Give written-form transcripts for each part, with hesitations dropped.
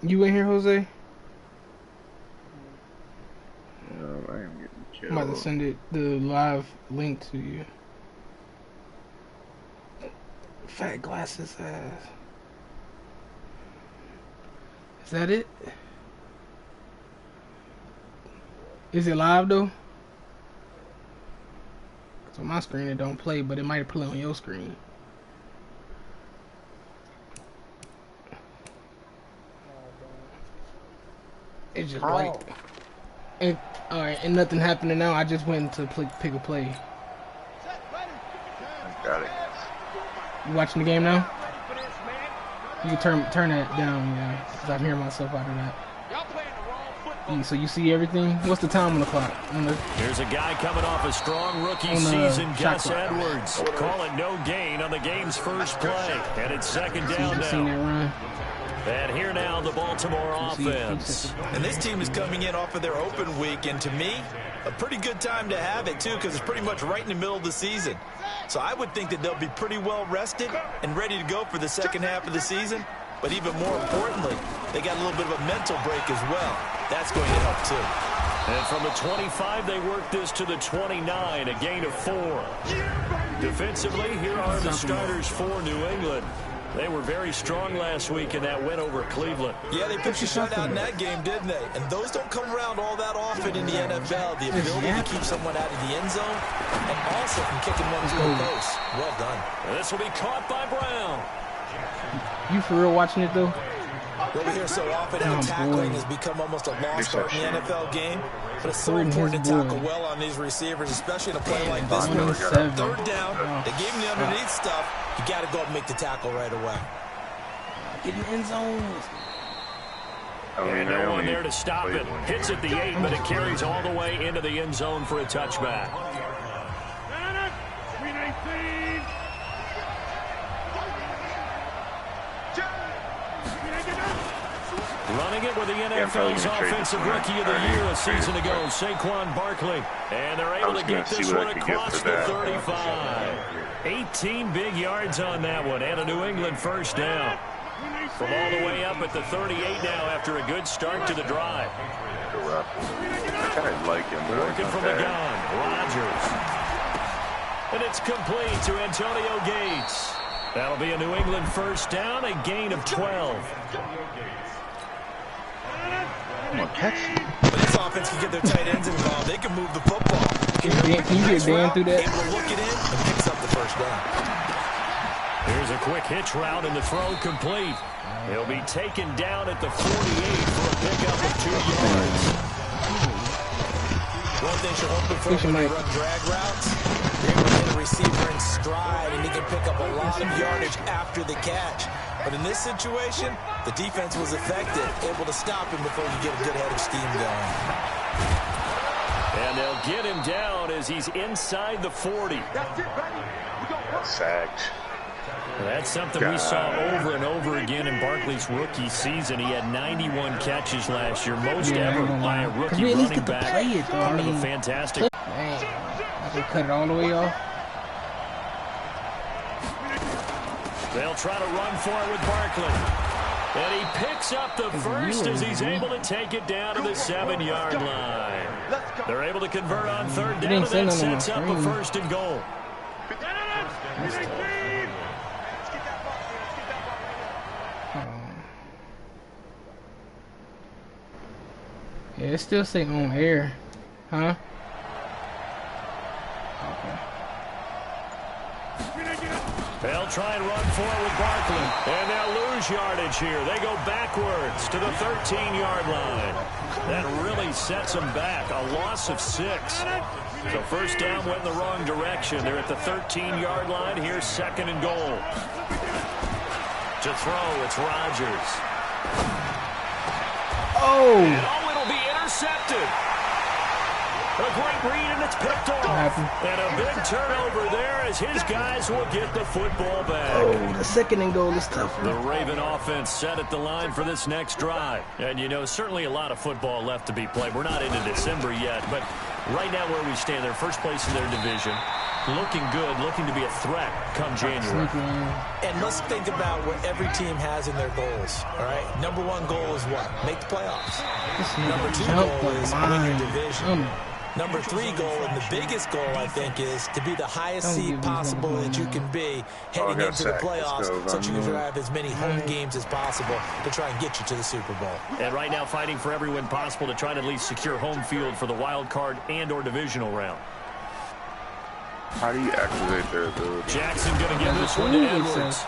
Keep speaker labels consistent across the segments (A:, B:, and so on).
A: You in here, Jose?
B: I am getting killed.
A: I'm about to send it, the live link to you. Fat glasses ass. Is that it? Is it live though? Cause on my screen it don't play, but it might play on your screen. It's just white. And alright, and nothing happening now. I just went to pick a play.
B: I got it.
A: You watching the game now? You can turn that down, yeah, because I'm hearing myself out of that. Yeah, so you see everything? What's the time on the clock?
C: Here's a guy coming off a strong rookie season, Gus Edwards. Call it no gain on the game's first play. And it's second down now. And here now, the Baltimore offense.
D: And this team is coming in off of their open week, and to me, a pretty good time to have it, too, because it's pretty much right in the middle of the season. So I would think that they'll be pretty well rested and ready to go for the second half of the season. But even more importantly, they got a little bit of a mental break as well. That's going to help, too.
C: And from the 25, they work this to the 29, a gain of 4. Defensively, here are the starters for New England. They were very strong last week in that win over Cleveland.
D: Yeah, they pitched a shutout in that game, didn't they? And those don't come around all that often in the NFL. The ability to keep someone out of the end zone and also from kicking one to the post. Well done.
C: And this will be caught by Brown.
A: You for real watching it, though?
D: Well, we hear so often how tackling has become almost a lost art in the NFL game. But it's so important to tackle well on these receivers, especially in a play like this one. Third down, they gave him the underneath stuff. You got to go and make the tackle right away.
A: Get in the end zone.
C: And no one there to stop it. Hits at the 8, but it carries all the way into the end zone for a touchback. Running it with the NFL's Offensive Rookie of the Year a season ago, Saquon Barkley. And they're able to get this one across the 35. 18 big yards on that one, and a New England first down. From all the way up at the 38 now after a good start to the drive.
B: I kind of like him.
C: Working from the gun, Rodgers. And it's complete to Antonio Gates. That'll be a New England first down, a gain of 12.
D: But this offense can get their tight ends involved. They can move the football.
A: Can you get Dan through that?
D: Able to look it in and picks up the first down.
C: Here's a quick hitch route and the throw complete. He'll be taken down at the 48 for a pickup of 2 yards.
D: One thing you're hoping for when they run drag routes, you're able to hit a receiver in stride and he can pick up a lot of yardage after the catch. But in this situation, the defense was effective, able to stop him before you get a good head of steam going.
C: And they'll get him down as he's inside the 40.
B: Sacked.
C: That's something we saw over and over again in Barkley's rookie season. He had 91 catches last year, most ever by a rookie running back. Part of a fantastic.
A: Man, I can cut it all the way off.
C: They'll try to run for it with Barkley. And he picks up the first as he's able to take it down to the 7-yard line. They're able to convert on third down, and that sets up a first and goal.
A: Yeah, it still say on air. Huh? Okay.
C: They'll try and run for it with Barkley. And they'll lose yardage here. They go backwards to the 13-yard line. That really sets them back. A loss of 6. So first down went in the wrong direction. They're at the 13-yard line. Here's second and goal. To throw, it's Rodgers.
A: Oh!
C: And it'll be intercepted. A great read, and it's picked off. And a big turnover there as his guys will get the football back.
A: Oh, the second and goal is tough.
C: The Raven offense set at the line for this next drive. And, you know, certainly a lot of football left to be played. We're not into December yet, but Right now where we stand, they're first place in their division. Looking good, looking to be a threat come January.
D: And let's think about what every team has in their goals, all right? Number one goal is what? Make the playoffs. Number two goal is win your division. Number three goal, and the biggest goal, I think, is to be the highest seed possible that you can be heading into the playoffs so that you can drive as many home games as possible to try and get you to the Super Bowl.
C: And right now fighting for every win possible to try and at least secure home field for the wild card and or divisional round.
B: How do you activate their ability?
C: Jackson going to give this one to Edwards.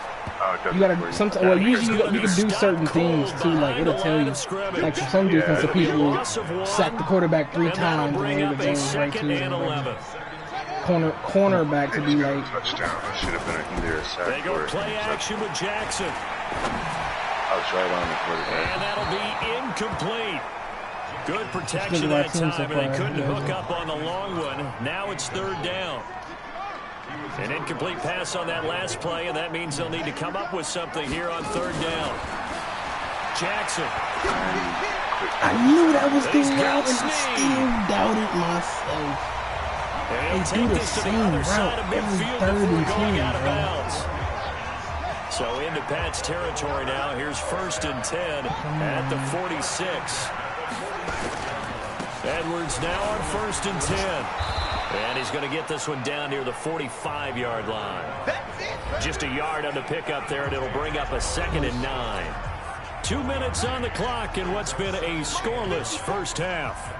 A: You gotta sometimes. Well, usually you can do certain things too. Like it'll tell you. Like for some defensive people, sack the quarterback 3 times and it'll go right to cornerback to be like.
B: Touchdown. Should have been either a sack.
C: They go play action with Jackson.
B: I was right on the quarterback.
C: And that'll be incomplete. Good protection that time, and they couldn't hook up on the long one. Now it's 3rd down. An incomplete pass on that last play, and that means they'll need to come up with something here on 3rd down. Jackson.
A: I knew that was the route, and I still doubted myself.
C: They do the same route every 3rd and 10, out of bounds. So into Pat's territory now. Here's 1st and 10 at the 46. Edwards now on 1st and 10. And he's going to get this one down near the 45-yard line. Just a yard on the pickup there, and it'll bring up a 2nd and 9. 2 minutes on the clock in what's been a scoreless first half.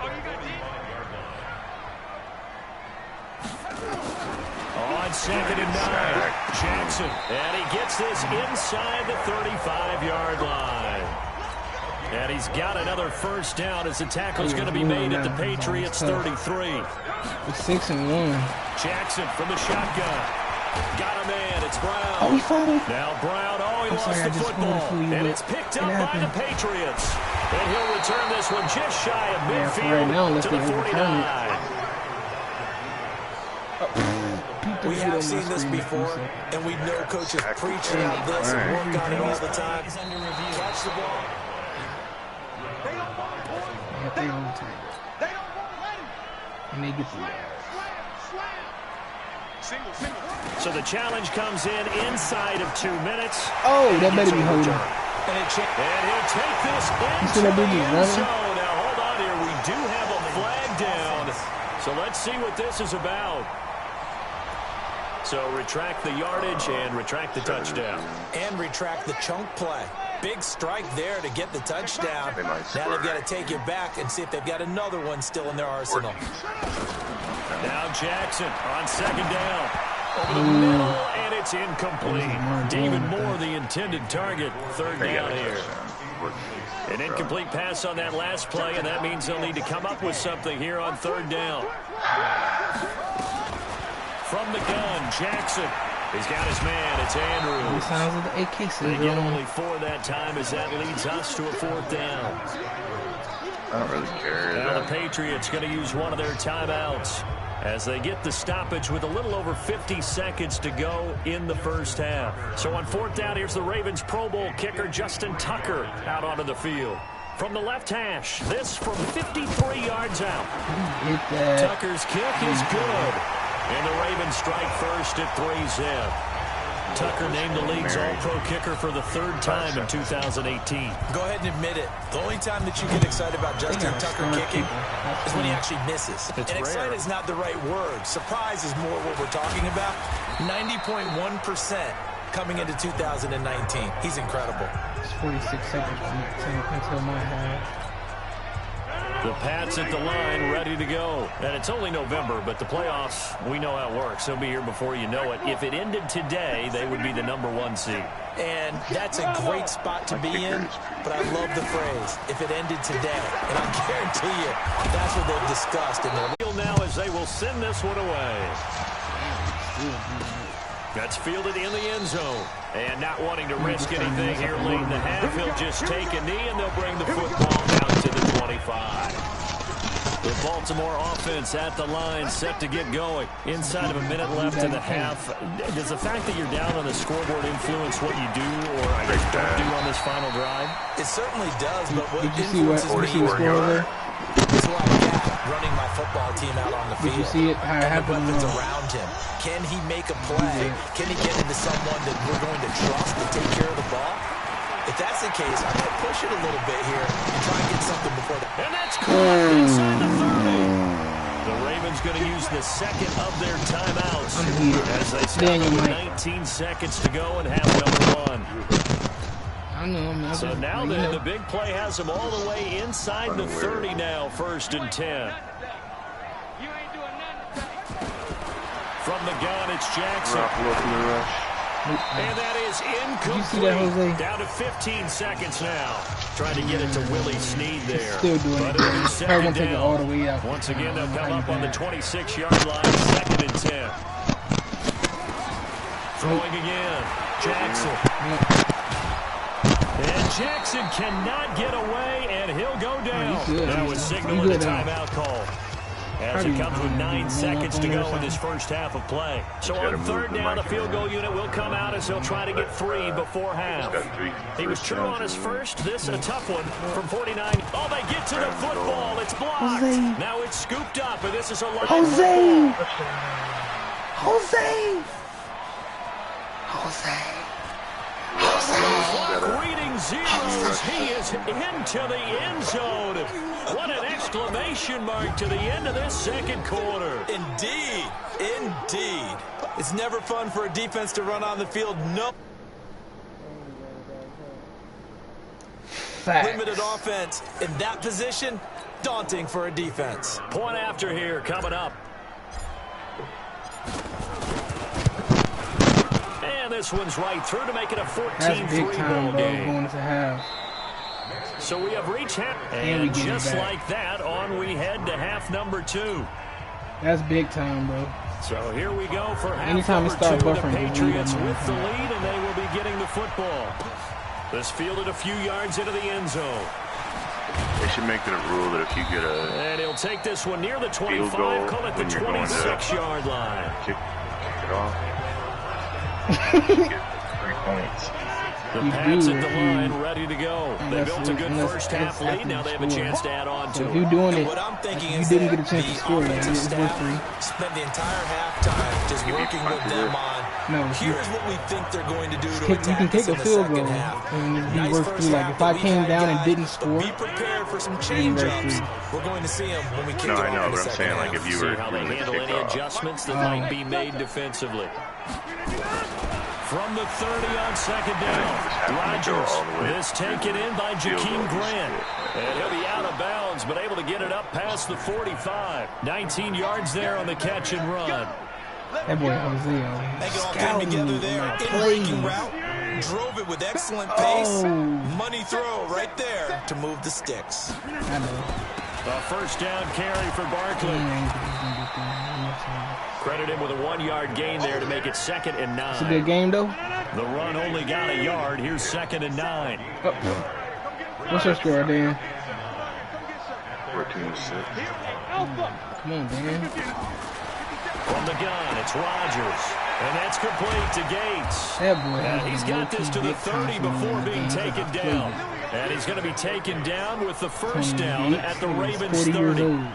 C: On 2nd and 9, Jackson. And he gets this inside the 35-yard line. And he's got another 1st down as the tackle's going to be made at the Patriots' 33.
A: It's 6 and 1.
C: Jackson from the shotgun. Got a man. It's Brown.
A: Oh, he fumbled.
C: Now Brown. Oh, he lost the football. And it's picked up by the Patriots. And he'll return this one just shy of midfield to the 49.
D: We have seen this before, and we know coaches preach about this and work on it all the time. Catch the ball.
A: And they get the
C: So the challenge comes in inside of 2 minutes.
A: Oh, that better be holding.
C: And he'll take this into the end zone. Now hold on here. We do have a flag down. So let's see what this is about. So retract the yardage and retract the touchdown.
D: And retract the chunk play. Big strike there to get the touchdown. Now they've got to take it back and see if they've got another one still in their arsenal.
C: Now Jackson on 2nd down. Over the middle, and it's incomplete. David Moore, the intended target. 3rd down here. An incomplete pass on that last play, and that means they'll need to come up with something here on 3rd down. From the gun, Jackson. He's got his man. It's Andrews.
A: Sounds of the AK
C: They get only 4 that time as that leads us to a 4th down.
B: I don't really care.
C: Now the Patriots going to use one of their timeouts as they get the stoppage with a little over 50 seconds to go in the first half. So on 4th down, here's the Ravens Pro Bowl kicker Justin Tucker out onto the field. From the left hash, this from 53 yards out. Tucker's kick is good. And the Ravens strike first at 3-zip. Tucker named the league's all-pro kicker for the 3rd time in 2018.
D: Go ahead and admit it. The only time that you get excited about Justin Tucker kicking is when he actually misses. And excited is not the right word. Surprise is more what we're talking about. 90.1% coming into 2019. He's incredible.
A: It's 46 seconds until my half.
C: The Pats at the line, ready to go. And it's only November, but the playoffs, we know how it works. They'll be here before you know it. If it ended today, they would be the #1 seed.
D: And that's a great spot to be in, but I love the phrase, if it ended today. And I guarantee you, that's what they've discussed in their
C: field now as they will send this one away. That's fielded in the end zone. And not wanting to risk anything here late in the half, he'll just take a knee and they'll bring the football out to the 25. The Baltimore offense at the line, set to get going. Inside of a minute left in the half. Does the fact that you're down on the scoreboard influence what you do or I guess don't do on this final drive?
D: It certainly does, but what
A: influences me
D: It's like that, running my football team out on the field.
A: Did you see it? How it happened?
D: Weapons around him. Can he make a play? Can he get into someone that we're going to trust to take care of the ball? If that's the case, I'm going to push it a little bit here and try and get something before that.
C: And that's caught inside the 30. The Ravens going to use the second of their timeouts as they stop with 19 seconds to go and have number one.
A: I know, man.
C: So now then, the big play has them all the way inside the 30 now, 1st and 10. From the gun, it's Jackson. And that is incomplete. Down to 15 seconds now. Trying to get it to Willie Snead there.
A: Still doing it. Probably gonna take it all the way out.
C: Once again, they'll come up on the 26-yard line, 2nd and 10. Throwing again. Jackson. And Jackson cannot get away, and he'll go down. That was signaling a timeout call. As it comes with 9 seconds to go in this first half of play. So on 3rd down, the field goal unit will come out as he'll try to get 3 before half. He was true on his first. This a tough one from 49. Oh, they get to the football. It's blocked. Now it's scooped up, and this is a live
A: Jose!
C: Clock reading zeros. He is into the end zone. What an exclamation mark to the end of this second quarter.
D: Indeed. Indeed. It's never fun for a defense to run on the field. No. Limited offense in that position. Daunting for a defense.
C: Point after here coming up. And this one's right through to make it a 14-3 ball game.
A: Going to half.
C: So we have reached half, and just like that, on we head to half number 2.
A: That's big time, bro.
C: So here we go for half
A: Anytime
C: number 2. The Patriots with the lead, and they will be getting the football. This fielded a few yards into the end zone.
B: They should make it a rule that if you get a...
C: And he'll take this one near the 25, call it the 26-yard line.
B: Kick it off. Get 3 points.
C: The Pats at the line, ready to go. They built a good first half lead. Now they have a chance to add on to it.
A: If you're doing it,
D: what I'm thinking
A: you
D: is
A: didn't get a chance to score. It's worth 3.
D: Spend the entire halftime just working with them on. Here's what we think they're going to do to attack.
A: You can take
D: us in
A: a
D: the
A: field
D: second
A: goal
D: half.
A: and be
D: Nice
A: worth
D: first
A: 3. Like
D: half
A: if I
D: that we
A: came
D: had,
A: down and
D: guys,
A: didn't
D: but
A: score,
D: be prepared for some change-ups. We're going to see them when we kick it off in the
B: but I'm
D: second
B: saying,
D: half.
B: like, if you were
C: See how they handle any adjustments that might be made defensively. From the 30 on 2nd down, Rodgers. This taken in by Jakeem Grant. And he'll be out of bounds, but able to get it up past the 45. 19 yards there on the catch and run.
A: that boy Jose,
D: They all came together there in breaking route. Drove it with excellent pace. Money throw right there to move the sticks.
A: I know.
C: A first down carry for Barkley. Credit him with a 1-yard gain there to make it 2nd and 9.
A: It's a good game, though.
C: The run only got a yard. Here's 2nd and 9.
A: Oh. What's your score, Dan?
B: 14-6.
A: Come on, Dan.
C: From the gun, it's Rodgers. And that's complete to Gates.
A: That boy
C: And he's got this to the 30 before being taken down. And he's going to be taken down with the first down at the Ravens 30.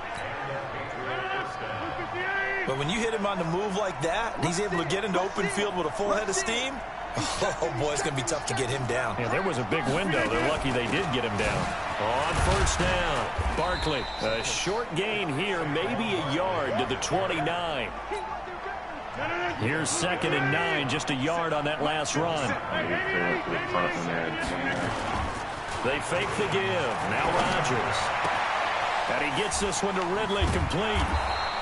D: But when you hit him on the move like that, and he's able to get into open field with a full head of steam, oh, boy, it's going to be tough to get him down.
C: Yeah, there was a big window. They're lucky they did get him down. On first down, Barkley. A short gain here, maybe a yard to the 29. Here's 2nd and 9, just a yard on that last run. They fake the give. Now Rodgers. And he gets this one to Ridley complete.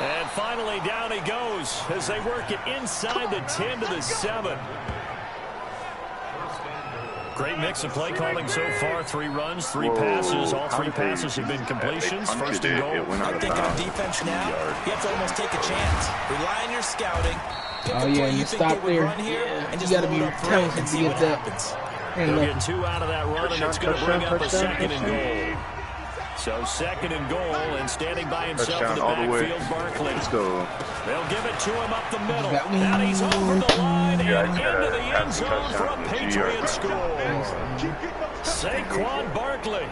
C: And finally down he goes as they work it inside the 10 to the 7. Great mix of play calling so far. 3 runs, 3 passes. All 3 passes have been completions. First and goal.
D: I'm thinking on defense now, you have to almost take a chance. Rely on your scouting.
A: Oh, yeah, you stop there.
D: And
A: You got to be talented to get that.
C: They'll get 2 out of that run, and it's going to bring up a 2nd and goal. So 2nd and goal, and standing by himself in the backfield, Barkley.
B: Let's go.
C: They'll give it to him up the middle. Now he's over the line and into the end zone for a Patriot score. Saquon Barkley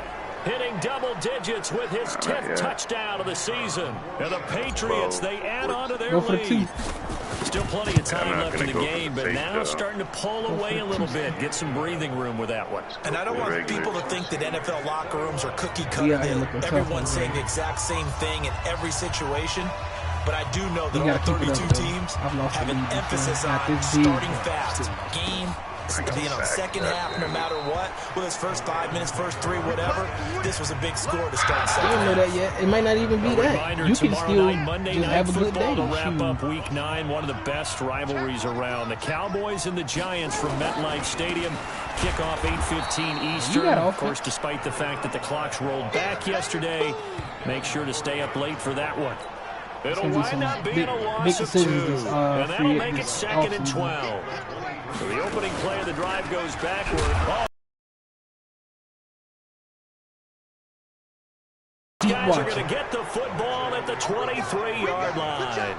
C: hitting double digits with his 10th touchdown of the season. And the Patriots, they add on to their lead. Still plenty of time left in the game, but now starting to pull away a little bit. Get some breathing room with that one.
D: And I don't want people to think that NFL locker rooms are cookie cutter. Everyone's saying the exact same thing in every situation. But I do know that all 32 teams have an emphasis on starting fast. Game, second half, no matter what. With his first 5 minutes, first 3, whatever. This was a big score to start second half.
A: I don't know that yet. It might not even be that. You can still
C: Monday
A: just have a good day.
C: To wrap up Week 9, one of the best rivalries around. The Cowboys and the Giants from MetLife Stadium. Kickoff 8:15 Eastern. Of course, despite the fact that the clocks rolled back yesterday, make sure to stay up late for that one. It'll wind up being a loss of 2, and that'll make it 2nd and 12. So the opening play of the drive goes backward. These guys are going to get the football at the 23-yard line.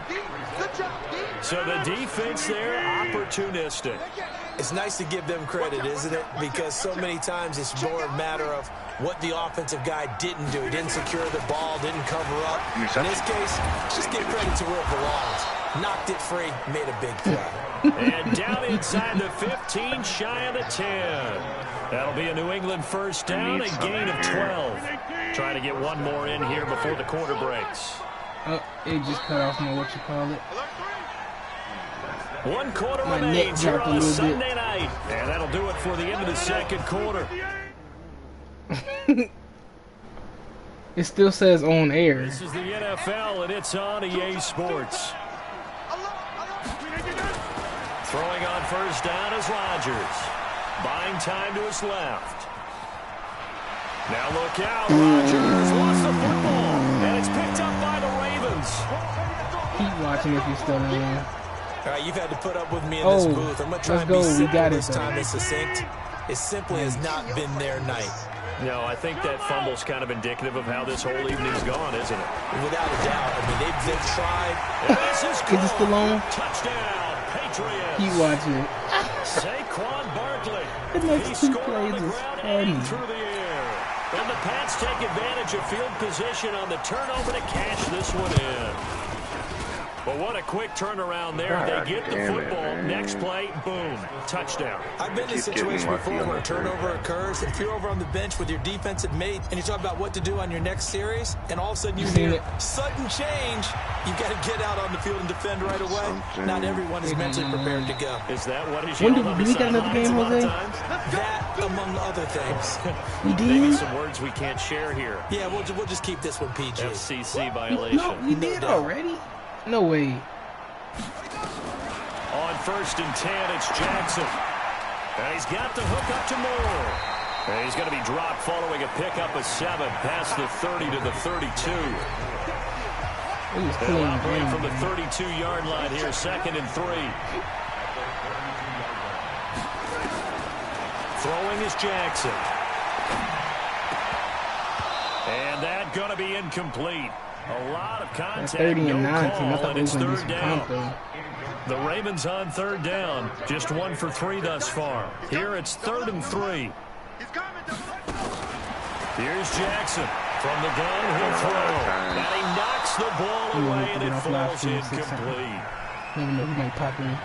C: So the defense there, opportunistic.
D: It's nice to give them credit, isn't it? Because so many times it's more a matter of what the offensive guy didn't do. He didn't secure the ball, didn't cover up. In this case, just give credit to where it belongs. Knocked it free, made a big play.
C: And down inside the 15, shy of the 10. That'll be a New England first down, a gain of 12. Trying to get one more in here before the quarter breaks.
A: It just cut off my what-you-call-it.
C: 1 quarter remains here on a Sunday night. And that'll do it for the end of the second quarter.
A: It still says on air.
C: This is the NFL, and it's on EA Sports. Throwing on first down is Rodgers. Buying time to his left. Now look out. Rodgers lost the football, and it's picked up by the Ravens.
A: Keep watching if you're still in there.
D: All right, you've had to put up with me in this booth. I'm going to try and be simple this time and succinct. It simply has not been their night.
C: No, I think that fumble's kind of indicative of how this whole evening's gone, isn't it?
D: Without a doubt. I mean, they've tried.
C: This is
A: it still on?
C: Touchdown, Patriots.
A: Keep watching.
C: Saquon Barkley.
A: The next
C: he
A: 2
C: scored
A: plays
C: on the
A: is
C: ground
A: funny.
C: and through the air. And the Pats take advantage of field position on the turnover to cash this one in. But what a quick turnaround there.
B: God,
C: they get the football. Next play, boom, touchdown.
D: I've been in a situation before where a turnover occurs. If you're over on the bench with your defensive mate and you talk about what to do on your next series, and all of a sudden you hear sudden change, you've got to get out on the field and defend right away. Not everyone is mentally prepared to go.
C: Is that what he's
A: When
C: yelled
A: did
C: on the
A: we get another game, Jose?
D: That, among other things.
A: We did?
C: Maybe some words we can't share here.
D: Yeah, we'll just keep this one PG.
C: FCC violation.
A: No, we did already? No way.
C: On 1st and 10, it's Jackson. And he's got the hook up to Moore. And he's going to be dropped following a pickup of 7 past the 30 to the 32. They'll operate from the 32-yard line here, 2nd and 3. Throwing is Jackson. And that's going to be incomplete. A lot of contact,
A: 30 and 19.
C: no
A: I
C: call,
A: thought
C: and
A: it
C: it's
A: was going to
C: 3rd
A: be
C: down.
A: down.
C: The Ravens on 3rd down. Just 1 for 3 thus far. Here it's 3rd and 3. Here's Jackson. From the gun, he'll throw. And he knocks the ball away, and it falls incomplete.
A: Never know who might pop in.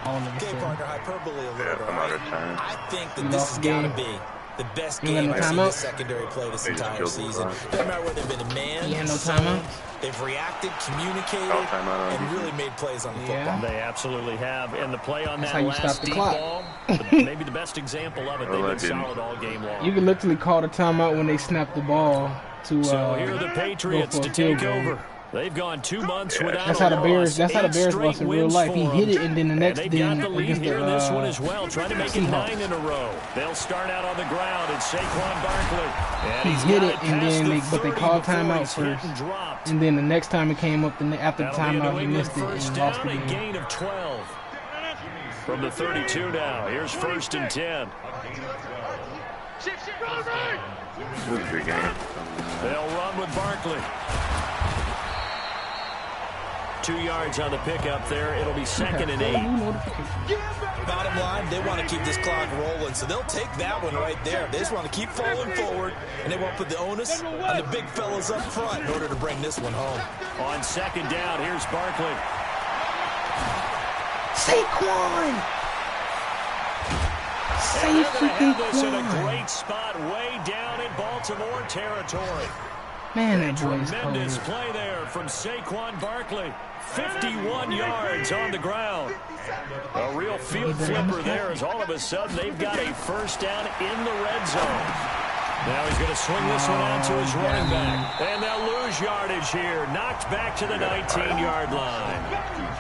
A: All of a
D: Okay,
A: sudden.
D: partner, hyperbole a little bit.
B: I'm out of time.
D: I think that this has got to be the best game I've seen the secondary play this entire season. Doesn't matter whether they've been a man,
A: no timeout.
D: They've reacted, communicated, and really made plays on the football.
C: They absolutely have. And the play on
A: That's
C: that
A: how you
C: last
A: stop the
C: deep
A: clock.
C: ball, maybe the best example of it, they've been solid all game long.
A: You can literally call the timeout when they snap the ball to
C: so here are the Patriots to take over. They've gone 2 months without
A: that's how the Bears. That's how the Bears
C: straight
A: lost in real
C: wins
A: life. He
C: for
A: hit
C: them.
A: it, and then the next
C: And
A: day
C: they got the lead
A: against
C: here in this one as
A: the
C: well, trying to make it 9 in a row. They'll start out on the ground, and Saquon Barkley. And
A: he hit it, and then they called timeout first, and then the next time it came up, after the timeout, he missed it and lost the game.
C: A gain of 12 from the 32 now. Here's 1st and 10.
B: This is a good game.
C: They'll run with Barkley. 2 yards on the pickup there. It'll be 2nd and 8.
D: Bottom line, they want to keep this clock rolling, so they'll take that one right there. They just want to keep falling forward, and they won't put the onus on the big fellas up front in order to bring this one home.
C: On 2nd down, here's Barkley.
A: Saquon!
C: And they're going to have this in a great spot way down in Baltimore territory.
A: Man, that boy's
C: Tremendous
A: cold.
C: play there from Saquon Barkley. 51 yards on the ground. A real field flipper there as all of a sudden they've got a first down in the red zone. Now he's going to swing this one out to his running back. And they'll lose yardage here. Knocked back to the 19-yard line.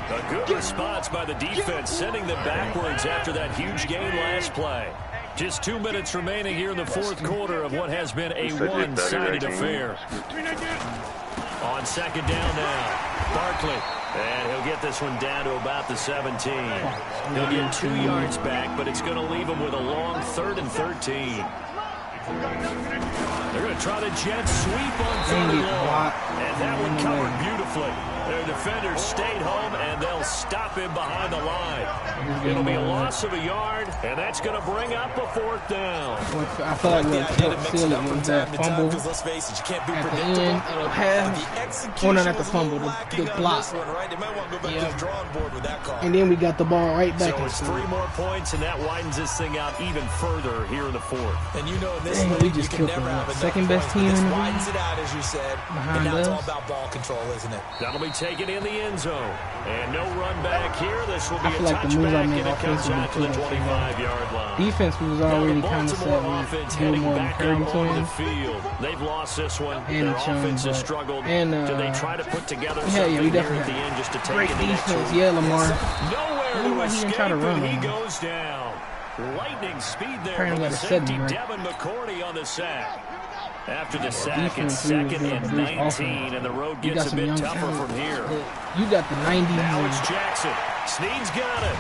C: A good response by the defense, sending them backwards after that huge gain last play. Just 2 minutes remaining here in the fourth quarter of what has been a one-sided affair. On 2nd down now, Barkley. And he'll get this one down to about the 17. He'll get 2 yards back, but it's going to leave him with a long 3rd and 13. They're going to try the jet sweep on 3rd and long. And that one covered beautifully. Their defenders stayed home, and they'll him behind the line. It'll be a loss of a yard, and that's going to bring up a 4th down.
A: I feel like we'll seal it with that fumble at the end of the half. Well, not at the fumble, the block. Yeah. And then we got the ball right back.
C: So it's 3 more points, and that widens this thing out even further here in the 4th.
D: And you know, in this
A: we just killed the second best team in the league.
D: Widens it out, as you said. And now it's all about ball control, isn't it?
C: That'll be taken in the end zone. And no run back here. This will be a
A: like
C: touchback, and it comes out to the 25-yard line.
A: Defense was already kind of set.
C: Heading
A: more
C: back
A: than
C: out on the field. They've lost this one.
A: And
C: their offense has struggled.
A: And,
C: do they try to put together
A: we
C: something here
A: definitely
C: at the end just to take
A: great
C: it
A: defense. Yeah, Lamar.
C: Nowhere to escape,
A: try to run
C: and he
A: him.
C: goes down. Lightning speed there
A: Trying
C: from
A: to
C: the
A: let it sit
C: safety,
A: him, right?
C: Devin McCourty on the sack. After the sack, it's
A: defense
C: 2nd and 19, and the road gets a bit tougher from here.
A: You got the 90s.
C: Now it's Jackson. Snead's got it.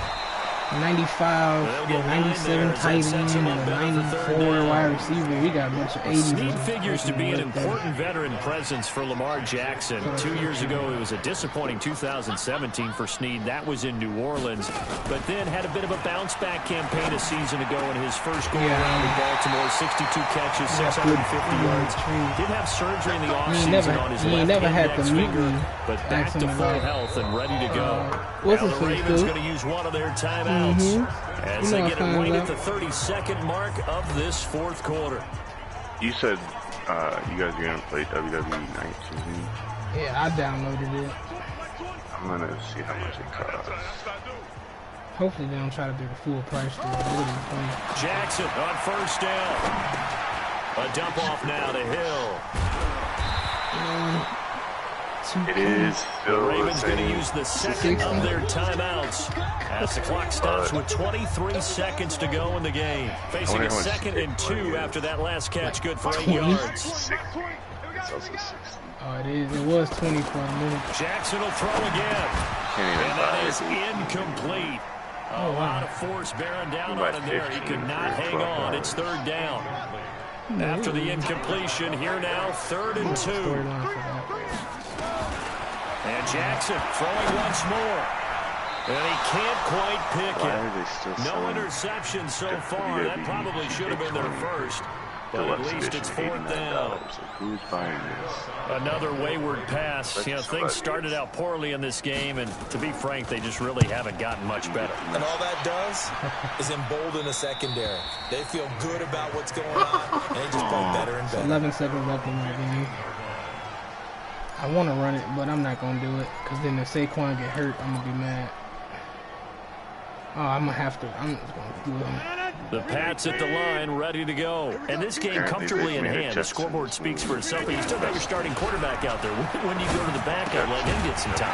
A: 95, 97 tight end, and a 94 wide receiver. We got a bunch of 80s.
C: Snead figures to be an important veteran presence for Lamar Jackson. 2 years ago, it was a disappointing 2017 for Snead. That was in New Orleans, but then had a bit of a bounce-back campaign a season ago in his first go-around in Baltimore. 62 catches, 650 yards. Did have surgery in the offseason on his left index finger, but back to full health and ready to go. Now the Ravens going to use one of their timeouts. As they get it right at the 32nd mark of this 4th quarter.
B: You said you guys are going to play WWE 19.
A: Yeah, I downloaded it.
B: I'm going to see how much it costs.
A: Hopefully they don't try to do the full price for it.
C: Jackson on 1st down. A dump off now to Hill.
B: It is
C: The Ravens going to use the 2nd of their timeouts as the clock stops with 23 seconds to go in the game. Facing a 2nd and 2 after that last catch, good for 8 yards.
A: Oh, it is. It was 20 for a minute.
C: Jackson will throw again. And that is incomplete. A lot of force bearing down on him there. He could not hang on. It's 3rd down. After the incompletion, here now, 3rd and 2. And Jackson throwing once more. And he can't quite pick it. No interception so far. That probably should have been their first. But at least it's 4th down.
B: Who's buying this?
C: Another wayward pass. You know, things started out poorly in this game, and to be frank, they just really haven't gotten much better.
D: And all that does is embolden a secondary. They feel good about what's going on, and they just play better and better.
A: 11 seconds left in the game. I want to run it, but I'm not going to do it, because then if Saquon get hurt, I'm going to be mad. Oh, I'm going to have to. I'm just going to do it.
C: The Pats at the line, ready to go. And this game comfortably in hand. The scoreboard speaks for itself, but you still got your starting quarterback out there. When you go to the backup, let him get some time.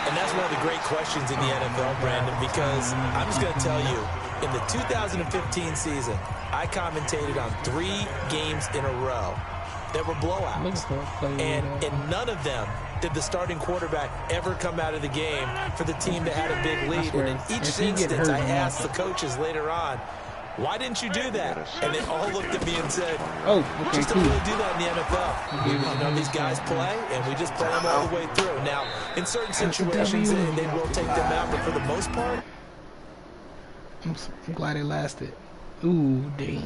D: And that's one of the great questions in the NFL, Brandon, because I'm just going to tell you, in the 2015 season, I commentated on 3 games in a row that were blowouts. And in none of them did the starting quarterback ever come out of the game for the team that had a big lead. And in each instance, I asked the coaches later on, Why didn't you do that? And they all looked at me and said,
A: oh, okay,
D: just
A: cool.
D: don't really do that in the NFL. You know, these guys play, and we just play them all the way through. Now, in certain situations, they will take them out, but for the most part,
A: I'm glad it lasted. Ooh, damn.